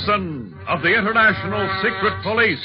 Gibson of the International Secret Police.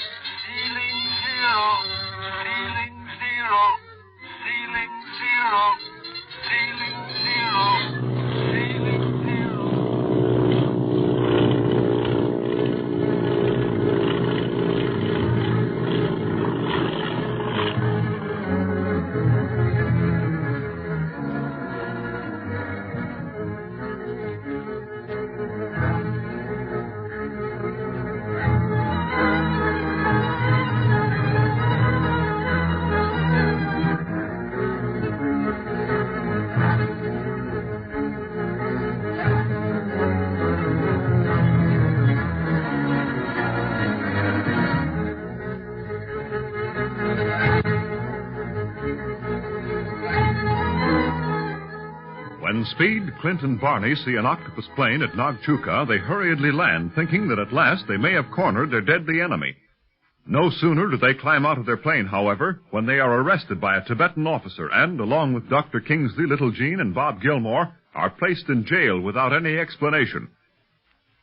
When Speed, Clint, and Barney see an octopus plane at Nagchuka, they hurriedly land, thinking that at last they may have cornered their deadly enemy. No sooner do they climb out of their plane, however, when they are arrested by a Tibetan officer and, along with Dr. Kingsley, Little Jean, and Bob Gilmore, are placed in jail without any explanation.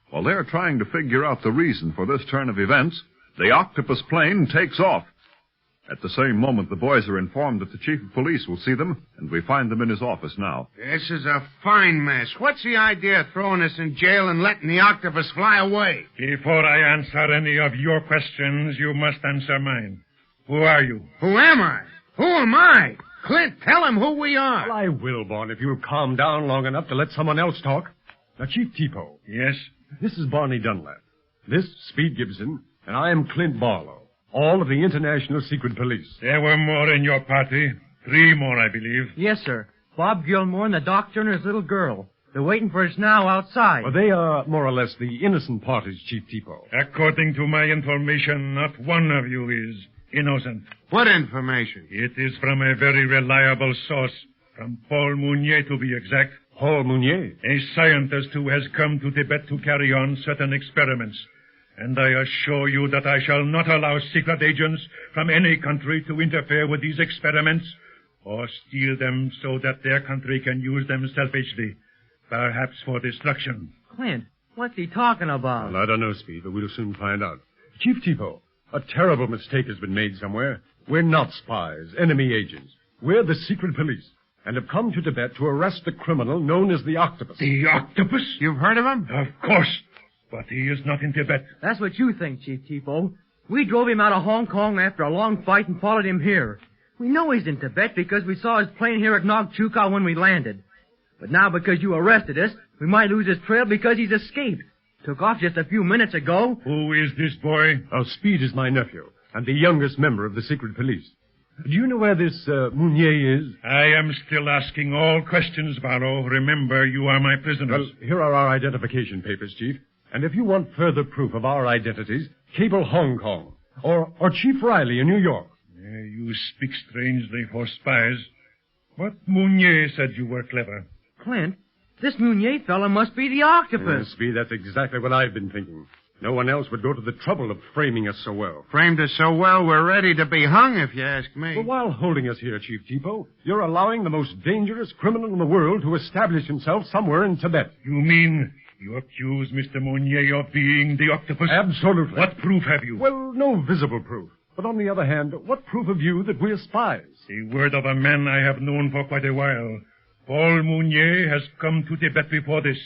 While they're trying to figure out the reason for this turn of events, the octopus plane takes off. At the same moment, the boys are informed that the chief of police will see them, and we find them in his office now. This is a fine mess. What's the idea of throwing us in jail and letting the octopus fly away? Before I answer any of your questions, you must answer mine. Who are you? Who am I? Who am I? Clint, tell him who we are. Well, I will, Barn, if you'll calm down long enough to let someone else talk. Now, Chief Tipo. Yes? This is Barney Dunlap. This, Speed Gibson, and I am Clint Barlow. All of the International Secret Police. There were more in your party. 3 more, I believe. Yes, sir. Bob Gilmore and the doctor and his little girl. They're waiting for us now outside. Well, they are more or less the innocent parties, Chief Tipo. According to my information, not one of you is innocent. What information? It is from a very reliable source. From Paul Mounier, to be exact. Paul Mounier? A scientist who has come to Tibet to carry on certain experiments. And I assure you that I shall not allow secret agents from any country to interfere with these experiments or steal them so that their country can use them selfishly, perhaps for destruction. Clint, what's he talking about? Well, I don't know, Speed, but we'll soon find out. Chief Tipo, a terrible mistake has been made somewhere. We're not spies, enemy agents. We're the secret police, and have come to Tibet to arrest the criminal known as the Octopus. The Octopus? You've heard of him? Of course. But he is not in Tibet. That's what you think, Chief Tipo. We drove him out of Hong Kong after a long fight and followed him here. We know he's in Tibet because we saw his plane here at Nagchuka when we landed. But now because you arrested us, we might lose his trail because he's escaped. Took off just a few minutes ago. Who is this boy? Oh, Speed is my nephew, and the youngest member of the secret police. Do you know where this Mounier is? I am still asking all questions, Barrow. Remember, you are my prisoners. Well, here are our identification papers, Chief. And if you want further proof of our identities, cable Hong Kong. Or Chief Riley in New York. You speak strangely for spies. But Mounier said you were clever. Clint, this Mounier fella must be the Octopus. Speed, that's exactly what I've been thinking. No one else would go to the trouble of framing us so well. Framed us so well, we're ready to be hung, if you ask me. But while holding us here, Chief Tipo, you're allowing the most dangerous criminal in the world to establish himself somewhere in Tibet. You mean you accuse Mr. Mounier of being the Octopus? Absolutely. What proof have you? Well, no visible proof. But on the other hand, what proof have you that we're spies? The word of a man I have known for quite a while. Paul Mounier has come to Tibet before this.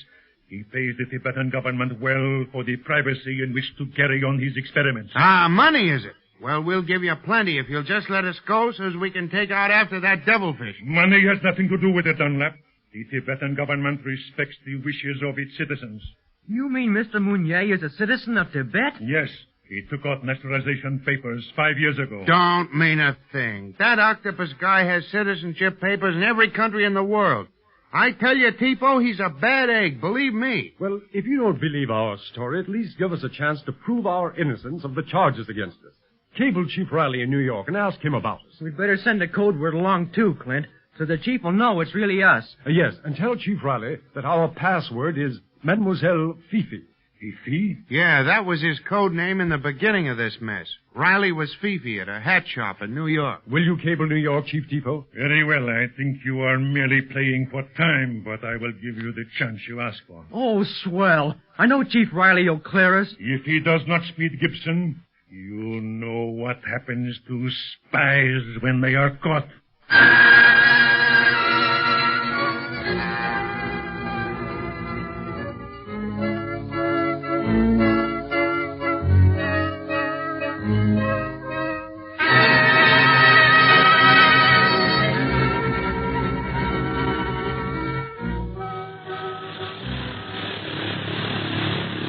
He pays the Tibetan government well for the privacy in which to carry on his experiments. Ah, money, is it? Well, we'll give you plenty if you'll just let us go so as we can take out after that devilfish. Money has nothing to do with it, Dunlap. The Tibetan government respects the wishes of its citizens. You mean Mr. Mounier is a citizen of Tibet? Yes. He took out naturalization papers 5 years ago. Don't mean a thing. That Octopus guy has citizenship papers in every country in the world. I tell you, Tipo, he's a bad egg, believe me. Well, if you don't believe our story, at least give us a chance to prove our innocence of the charges against us. Cable Chief Riley in New York and ask him about us. We'd better send a code word along, too, Clint, so the chief will know it's really us. Yes, and tell Chief Riley that our password is Mademoiselle Fifi. Fifi? Yeah, that was his code name in the beginning of this mess. Riley was Fifi at a hat shop in New York. Will you cable New York, Chief Depot? Very well. I think you are merely playing for time, but I will give you the chance you ask for. Oh, swell. I know Chief Riley will clear us. If he does not speed Gibson, you know what happens to spies when they are caught.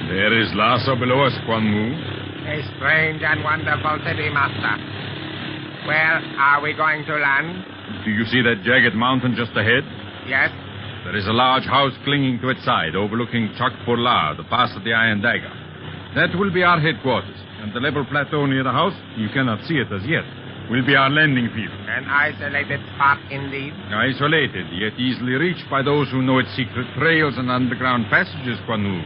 There is Lasso below us, Kwanmu. A strange and wonderful city, Master. Where are we going to land? Do you see that jagged mountain just ahead? Yes? There is a large house clinging to its side, overlooking Chakpurla, the pass of the Iron Dagger. That will be our headquarters, and the level plateau near the house, you cannot see it as yet, will be our landing field. An isolated spot indeed. Isolated, yet easily reached by those who know its secret trails and underground passages, Kwanu.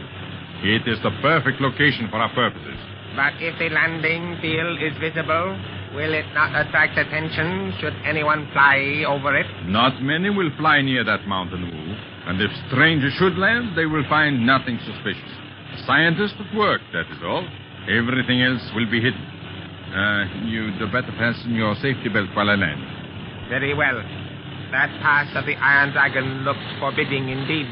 It is the perfect location for our purposes. But if the landing field is visible, will it not attract attention should anyone fly over it? Not many will fly near that mountain, Wu. And if strangers should land, they will find nothing suspicious. Scientists at work, that is all. Everything else will be hidden. You'd better fasten your safety belt while I land. Very well. That pass of the Iron Dragon looks forbidding indeed.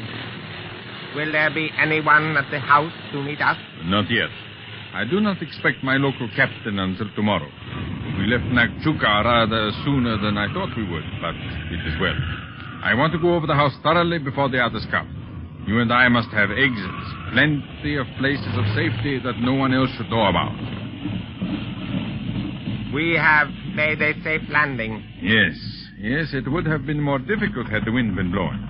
Will there be anyone at the house to meet us? Not yet. I do not expect my local captain until tomorrow. We left Nakchuka rather sooner than I thought we would, but it is well. I want to go over the house thoroughly before the others come. You and I must have exits, plenty of places of safety that no one else should know about. We have made a safe landing. Yes, it would have been more difficult had the wind been blowing.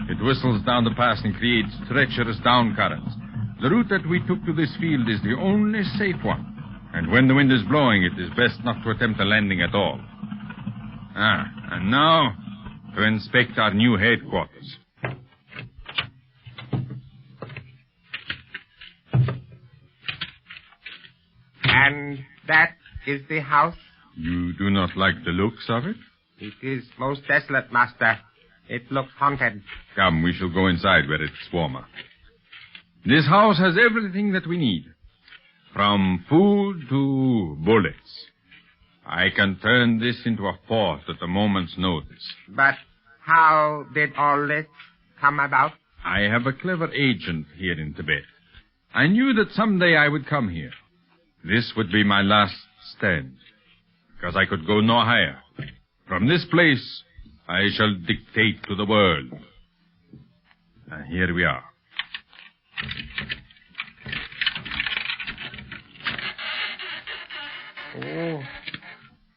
It whistles down the pass and creates treacherous down currents. The route that we took to this field is the only safe one. And when the wind is blowing, it is best not to attempt a landing at all. And now to inspect our new headquarters. And that is the house? You do not like the looks of it? It is most desolate, Master. It looks haunted. Come, we shall go inside where it's warmer. This house has everything that we need. From food to bullets. I can turn this into a fort at a moment's notice. But how did all this come about? I have a clever agent here in Tibet. I knew that someday I would come here. This would be my last stand, because I could go no higher. From this place, I shall dictate to the world. Here we are. Oh,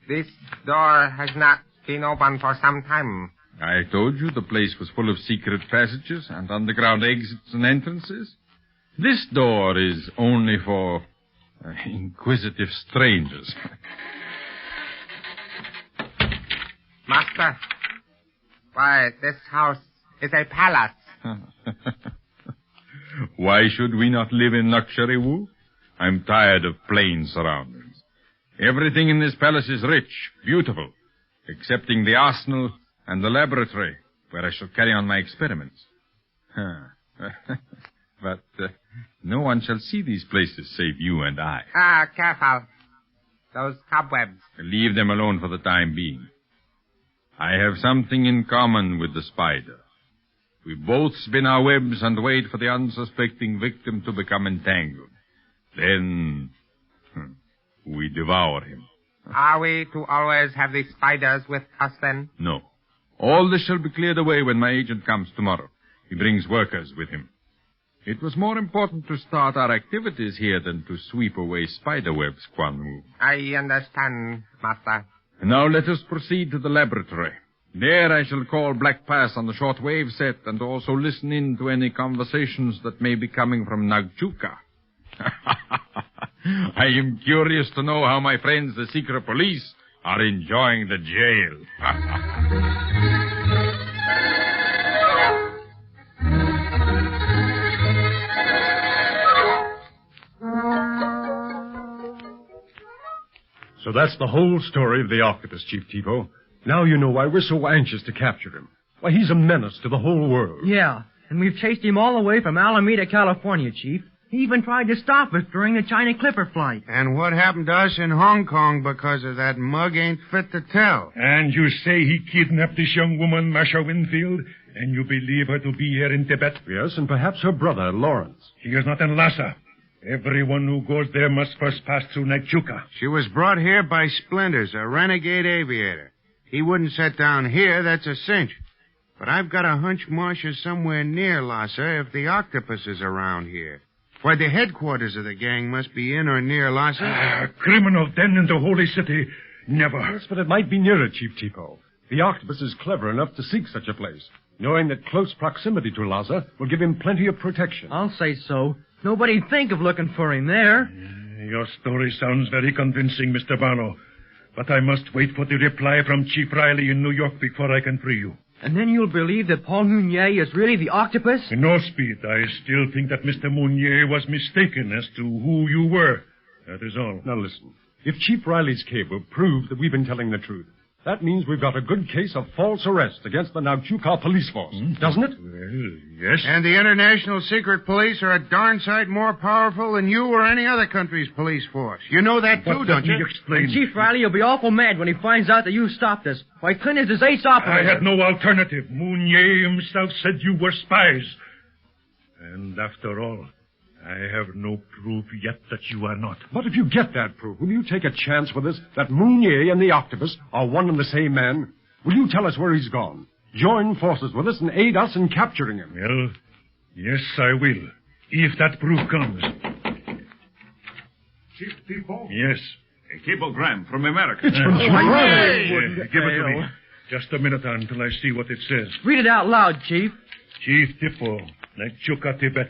this door has not been open for some time. I told you the place was full of secret passages and underground exits and entrances. This door is only for inquisitive strangers. Master, why, this house is a palace. Why should we not live in luxury, Wu? I'm tired of plain surroundings. Everything in this palace is rich, beautiful, excepting the arsenal and the laboratory, where I shall carry on my experiments. But no one shall see these places save you and I. Careful. Those cobwebs. Leave them alone for the time being. I have something in common with the spider. We both spin our webs and wait for the unsuspecting victim to become entangled. Then we devour him. Are we to always have the spiders with us then? No. All this shall be cleared away when my agent comes tomorrow. He brings workers with him. It was more important to start our activities here than to sweep away spider webs, Kwanmu. I understand, Master. Now let us proceed to the laboratory. There I shall call Black Pass on the short wave set and also listen in to any conversations that may be coming from Nagchuka. I am curious to know how my friends, the secret police, are enjoying the jail. So that's the whole story of the Octopus, Chief Tipo. Now you know why we're so anxious to capture him. Why, he's a menace to the whole world. Yeah, and we've chased him all the way from Alameda, California, Chief. He even tried to stop us during the China Clipper flight. And what happened to us in Hong Kong because of that mug ain't fit to tell. And you say he kidnapped this young woman, Marcia Winfield, and you believe her to be here in Tibet? Yes, and perhaps her brother, Lawrence. She is not in Lhasa. Everyone who goes there must first pass through Nagchuka. She was brought here by Splinters, a renegade aviator. He wouldn't set down here, that's a cinch. But I've got a hunch Marcia's somewhere near Lhasa if the Octopus is around here. Why, the headquarters of the gang must be in or near Lhasa. A criminal den in the holy city. Never. Yes, but it might be nearer, Chief Tipo. The Octopus is clever enough to seek such a place, knowing that close proximity to Lhasa will give him plenty of protection. I'll say so. Nobody'd think of looking for him there. Your story sounds very convincing, Mr. Barlow. But I must wait for the reply from Chief Riley in New York before I can free you. And then you'll believe that Paul Mounier is really the Octopus? No, Speed. I still think that Mr. Mounier was mistaken as to who you were. That is all. Now listen. If Chief Riley's cable proves that we've been telling the truth, that means we've got a good case of false arrest against the Nagchuka police force, doesn't it? Well, yes. And the International Secret Police are a darn sight more powerful than you or any other country's police force. You know that, too, don't you? Explain. And Chief Riley will be awful mad when he finds out that you stopped us. Why, Clint is his ace operator. I had no alternative. Mounier himself said you were spies. And after all, I have no proof yet that you are not. But if you get that proof, will you take a chance with us that Mounier and the Octopus are one and the same man? Will you tell us where he's gone? Join forces with us and aid us in capturing him? Well, yes, I will. If that proof comes. Chief Tipo? Yes. A cablegram from America. Give it to me. Just a minute until I see what it says. Read it out loud, Chief. Chief Tipo, Nagchuka, Tibet.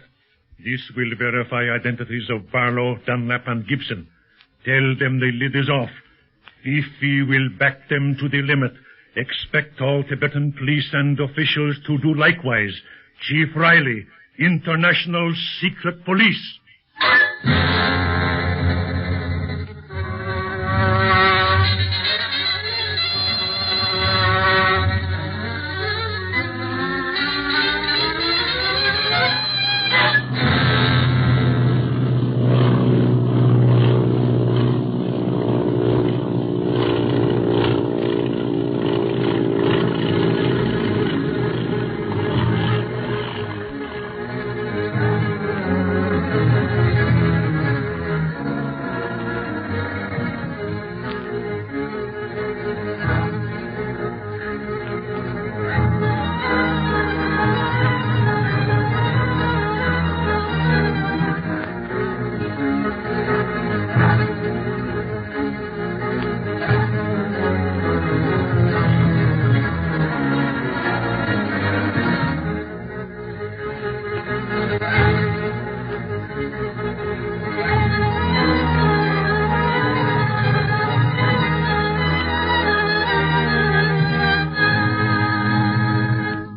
This will verify identities of Barlow, Dunlap, and Gibson. Tell them the lid is off. Fifi will back them to the limit. Expect all Tibetan police and officials to do likewise. Chief Riley, International Secret Police.